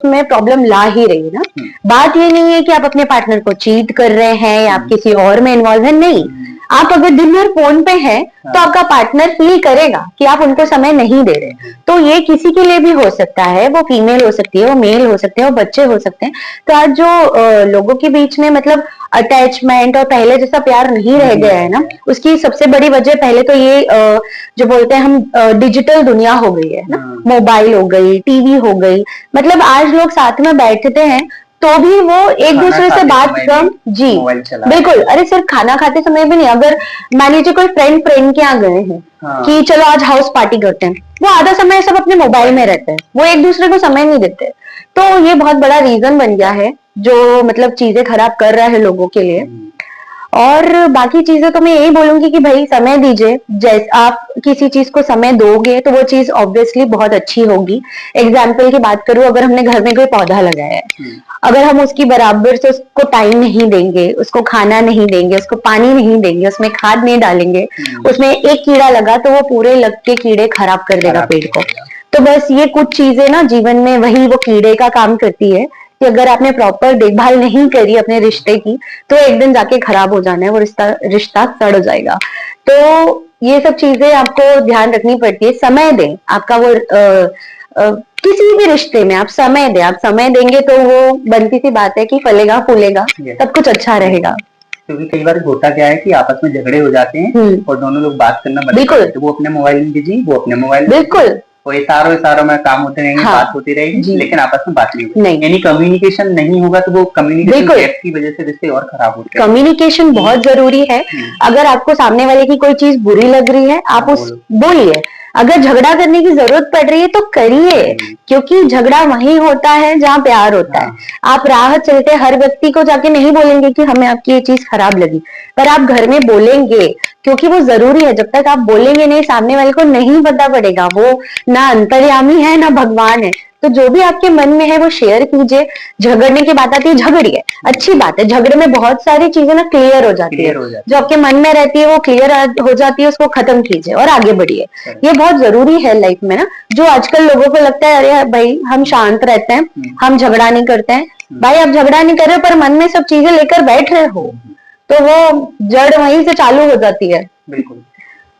में प्रॉब्लम ला ही रही है ना। बात ये नहीं है कि आप अपने पार्टनर को चीट कर रहे हैं या आप किसी और में इन्वॉल्व है, नहीं। आप अगर दिन भर फोन पे हैं तो आपका पार्टनर फील करेगा कि आप उनको समय नहीं दे रहे। तो ये किसी के लिए भी हो सकता है, वो फीमेल हो सकती है, वो मेल हो सकते हैं, वो बच्चे हो सकते हैं। तो आज जो लोगों के बीच में मतलब अटैचमेंट और पहले जैसा प्यार नहीं रह गया है ना, उसकी सबसे बड़ी वजह पहले तो ये जो बोलते हैं हम डिजिटल दुनिया हो गई है ना। मोबाइल हो गई, टीवी हो गई, मतलब आज लोग साथ में बैठते हैं तो भी वो एक दूसरे से बात कम, जी बिल्कुल। अरे सिर्फ खाना खाते समय भी नहीं, अगर मान लीजिए कोई फ्रेंड के यहाँ गए हैं कि चलो आज हाउस पार्टी करते हैं, वो आधा समय सब अपने मोबाइल में रहते हैं, वो एक दूसरे को समय नहीं देते। तो ये बहुत बड़ा रीजन बन गया है जो मतलब चीजें खराब कर रहा है लोगों के लिए। और बाकी चीजें तो मैं यही बोलूंगी कि भाई समय दीजिए। जैसे आप किसी चीज को समय दोगे तो वो चीज ऑब्वियसली बहुत अच्छी होगी। एग्जाम्पल की बात करूं, अगर हमने घर में कोई पौधा लगाया है, अगर हम उसकी बराबर से उसको टाइम नहीं देंगे, उसको खाना नहीं देंगे, उसको पानी नहीं देंगे, उसमें खाद नहीं डालेंगे, उसमें एक कीड़ा लगा तो वो पूरे लग के कीड़े खराब कर देगा पेड़ को। तो बस ये कुछ चीजें ना जीवन में वही वो कीड़े का काम करती है कि अगर आपने प्रॉपर देखभाल नहीं करी अपने रिश्ते की तो एक दिन जाके खराब हो जाना है, वो रिश्ता रिश्ता सड़ जाएगा। तो ये सब चीजें आपको ध्यान रखनी पड़ती है। समय दें, आपका वो किसी भी रिश्ते में आप समय दें। आप समय देंगे तो वो बनती सी बात है कि फलेगा फूलेगा, सब कुछ अच्छा रहेगा। क्योंकि कई बार होता क्या है कि आपस में झगड़े हो जाते हैं और दोनों लोग बात करना बंद कर देते हैं। वो अपने मोबाइल में बिजी, वो अपने मोबाइल में, बिल्कुल। और इशारों में काम होते रहेंगे, बात होती रहेगी, लेकिन आपस में बात नहीं होगी। यानी कम्युनिकेशन नहीं होगा तो वो कम्युनिकेशन गैप की वजह से रिश्ते और खराब होते हैं। कम्युनिकेशन बहुत जरूरी है। अगर आपको सामने वाले की कोई चीज बुरी लग रही है, आप उस बोलिए। अगर झगड़ा करने की जरूरत पड़ रही है तो करिए, क्योंकि झगड़ा वहीं होता है जहाँ प्यार होता है। आप राह चलते हर व्यक्ति को जाके नहीं बोलेंगे कि हमें आपकी ये चीज खराब लगी, पर आप घर में बोलेंगे, क्योंकि वो जरूरी है। जब तक आप बोलेंगे नहीं, सामने वाले को नहीं पता पड़ेगा, वो ना अंतर्यामी है ना भगवान है। तो जो भी आपके मन में है वो शेयर कीजिए। झगड़ने की बात आती है, झगड़िए, अच्छी बात है। झगड़े में बहुत सारी चीजें ना क्लियर हो जाती है, जो आपके मन में रहती है वो क्लियर हो जाती है, उसको खत्म कीजिए और आगे बढ़िए। ये बहुत जरूरी है लाइफ में ना। जो आजकल लोगों को लगता है अरे भाई हम शांत रहते हैं, हम झगड़ा नहीं करते हैं। भाई आप झगड़ा नहीं कर रहे हो पर मन में सब चीजें लेकर बैठ रहे हो, तो वो जड़ वहीं से चालू हो जाती है। बिल्कुल।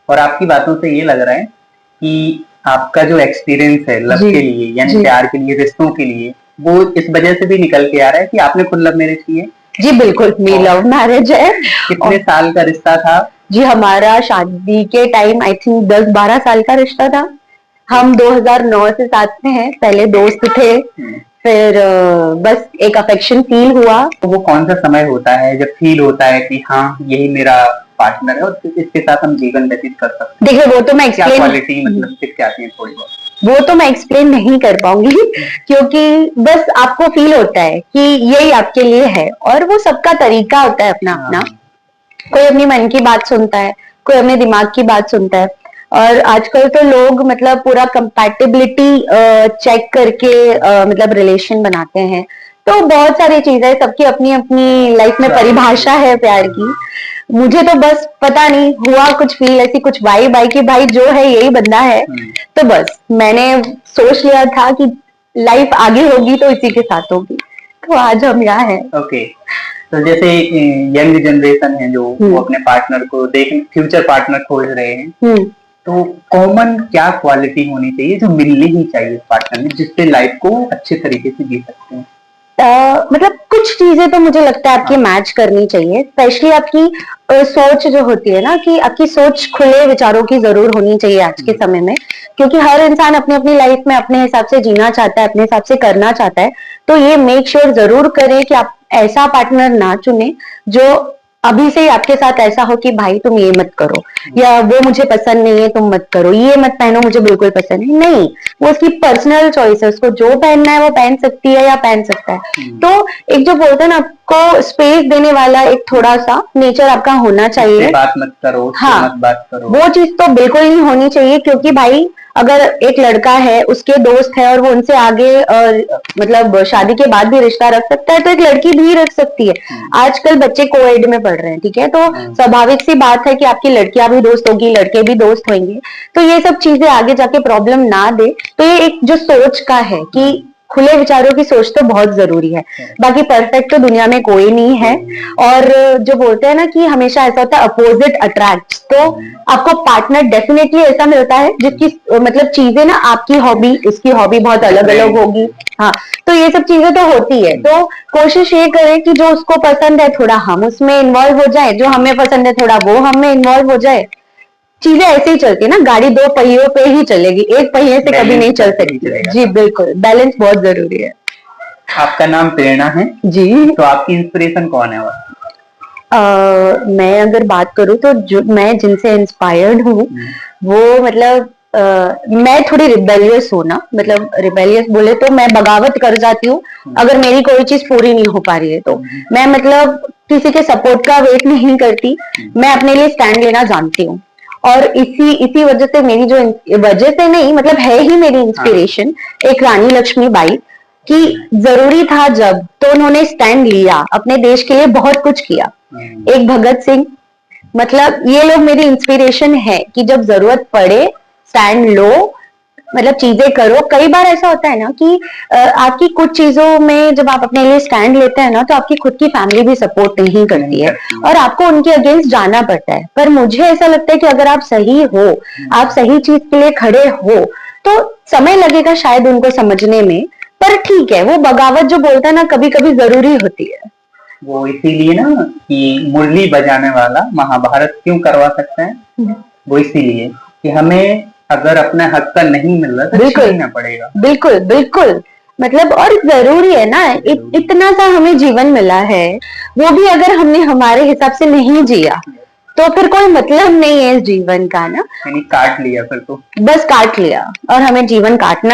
और आपकी बातों से ये लग रहा है कि आपका जो एक्सपीरियंस है लव के लिए, यानी प्यार के लिए, रिश्तों के लिए, वो इस वजह से भी निकल के आ रहा है कि आपने खुद लव मैरिज की है। जी बिल्कुल, मेरी लव मैरिज है। कितने साल का रिश्ता था? जी हमारा शादी के टाइम आई थिंक 10-12 साल का रिश्ता था। हम 2009 से साथ में हैं। पहले दोस्त थे, फिर बस एक अफेक्शन फील हुआ। तो वो कौन सा समय होता है जब फील होता है कि हाँ यही मेरा पार्टनर है और इसके साथ हम जीवन व्यतीत कर सकते हैं? देखिए वो तो मैं एक्सप्लेन, क्वालिटी मतलब दिख आती है थोड़ी बहुत, वो तो मैं एक्सप्लेन नहीं कर पाऊंगी क्योंकि बस आपको फील होता है कि यही आपके लिए है, और वो सबका तरीका होता है अपना अपना। कोई अपनी मन की बात सुनता है, कोई अपने दिमाग की बात सुनता है। और आजकल तो लोग मतलब पूरा कंपैटिबिलिटी चेक करके मतलब रिलेशन बनाते हैं। तो बहुत सारी चीजें, सबकी अपनी अपनी लाइफ में परिभाषा है प्यार की। मुझे तो बस पता नहीं हुआ कुछ फील, ऐसी कुछ वाइब आई कि भाई जो है यही बंदा है। तो बस मैंने सोच लिया था कि लाइफ आगे होगी तो इसी के साथ होगी, तो आज हम यहाँ हैं। ओके। तो जैसे यंग जनरेशन है जो वो अपने पार्टनर को फ्यूचर पार्टनर खोज रहे हैं, तो कॉमन क्या क्वालिटी होनी चाहिए जो मिलनी ही चाहिए पार्टनर में, जिससे लाइफ को अच्छे तरीके से जी सकते हैं? मतलब कुछ चीजें तो मुझे लगता है आपकी मैच करनी चाहिए। स्पेशली आपकी सोच जो होती है ना, कि आपकी सोच खुले विचारों की जरूर होनी चाहिए आज के समय में, क्योंकि हर इंसान अपनी अपनी लाइफ में अपने हिसाब से जीना चाहता है, अपने हिसाब से करना चाहता है। तो ये मेक श्योर जरूर करें कि आप ऐसा पार्टनर ना चुने जो अभी से ही आपके साथ ऐसा हो कि भाई तुम ये मत करो, या वो मुझे पसंद नहीं है तुम मत करो, ये मत पहनो मुझे बिल्कुल पसंद नहीं। वो उसकी पर्सनल चॉइस है, उसको जो पहनना है वो पहन सकती है या पहन सकता है। तो एक जो बोलते हैं ना, आपको स्पेस देने वाला एक थोड़ा सा नेचर आपका होना चाहिए। बात मत करो, हाँ, मत बात करो, वो चीज तो बिल्कुल नहीं होनी चाहिए। क्योंकि भाई अगर एक लड़का है, उसके दोस्त है और वो उनसे आगे मतलब शादी के बाद भी रिश्ता रख सकता है, तो एक लड़की भी रख सकती है। आजकल बच्चे कोएड में पढ़ रहे हैं, ठीक है, तो स्वाभाविक सी बात है कि आपकी लड़कियां भी दोस्त होगी, लड़के भी दोस्त होंगे। तो ये सब चीजें आगे जाके प्रॉब्लम ना दे। तो ये एक जो सोच का है कि खुले विचारों की सोच तो बहुत जरूरी है। बाकी परफेक्ट तो दुनिया में कोई नहीं है। और जो बोलते हैं ना कि हमेशा ऐसा होता है अपोजिट अट्रैक्ट, तो आपको पार्टनर डेफिनेटली ऐसा मिलता है जिसकी मतलब चीजें ना, आपकी हॉबी इसकी हॉबी बहुत अलग अलग होगी। हाँ, तो ये सब चीजें तो होती है। तो कोशिश ये करें कि जो उसको पसंद है थोड़ा हम उसमें इन्वॉल्व हो जाए, जो हमें पसंद है थोड़ा वो हमें इन्वॉल्व हो जाए। चीजें ऐसे ही चलती है ना, गाड़ी दो पहियों पे ही चलेगी, एक पहिए से कभी नहीं चल सकती। जी बिल्कुल, बैलेंस बहुत जरूरी है। आपका नाम प्रेरणा है जी। तो आपकी इंस्पिरेशन कौन है? मैं अगर बात करूँ तो जो मैं जिनसे इंस्पायर्ड हूँ वो मतलब मैं थोड़ी रिबेलियस हूँ ना, मतलब रिबेलियस बोले तो मैं बगावत कर जाती हूँ अगर मेरी कोई चीज पूरी नहीं हो पा रही है तो। मैं मतलब किसी के सपोर्ट का वेट नहीं करती, मैं अपने लिए स्टैंड लेना जानती हूँ। और इसी इसी वजह से मेरी जो वजह से नहीं मतलब है ही मेरी इंस्पिरेशन एक रानी लक्ष्मीबाई, कि जरूरी था जब तो उन्होंने स्टैंड लिया, अपने देश के लिए बहुत कुछ किया। एक भगत सिंह, मतलब ये लोग मेरी इंस्पिरेशन है कि जब जरूरत पड़े स्टैंड लो, मतलब चीजें करो। कई बार ऐसा होता है ना कि आपकी कुछ चीजों में जब आप अपने लिए स्टैंड लेते हैं ना तो आपकी खुद की फैमिली भी सपोर्ट नहीं करती है और आपको उनके अगेंस्ट जाना पड़ता है। पर मुझे ऐसा लगता है कि अगर आप सही हो, आप सही चीज के लिए खड़े हो, तो समय लगेगा शायद उनको समझने में, पर ठीक है। वो बगावत जो बोलता है ना कभी कभी जरूरी होती है। वो इसीलिए ना कि मुरली बजाने वाला महाभारत क्यों करवा सकता है, वो इसीलिए कि हमें अगर अपने हक का नहीं मिल रहा तो छीनना पड़ेगा। बिल्कुल बिल्कुल, मतलब और जरूरी है ना, इतना सा हमें जीवन मिला है, वो भी अगर हमने हमारे हिसाब से नहीं जिया तो फिर कोई मतलब नहीं है इस जीवन का ना। यानी काट लिया फिर तो, बस काट लिया और हमें जीवन काटना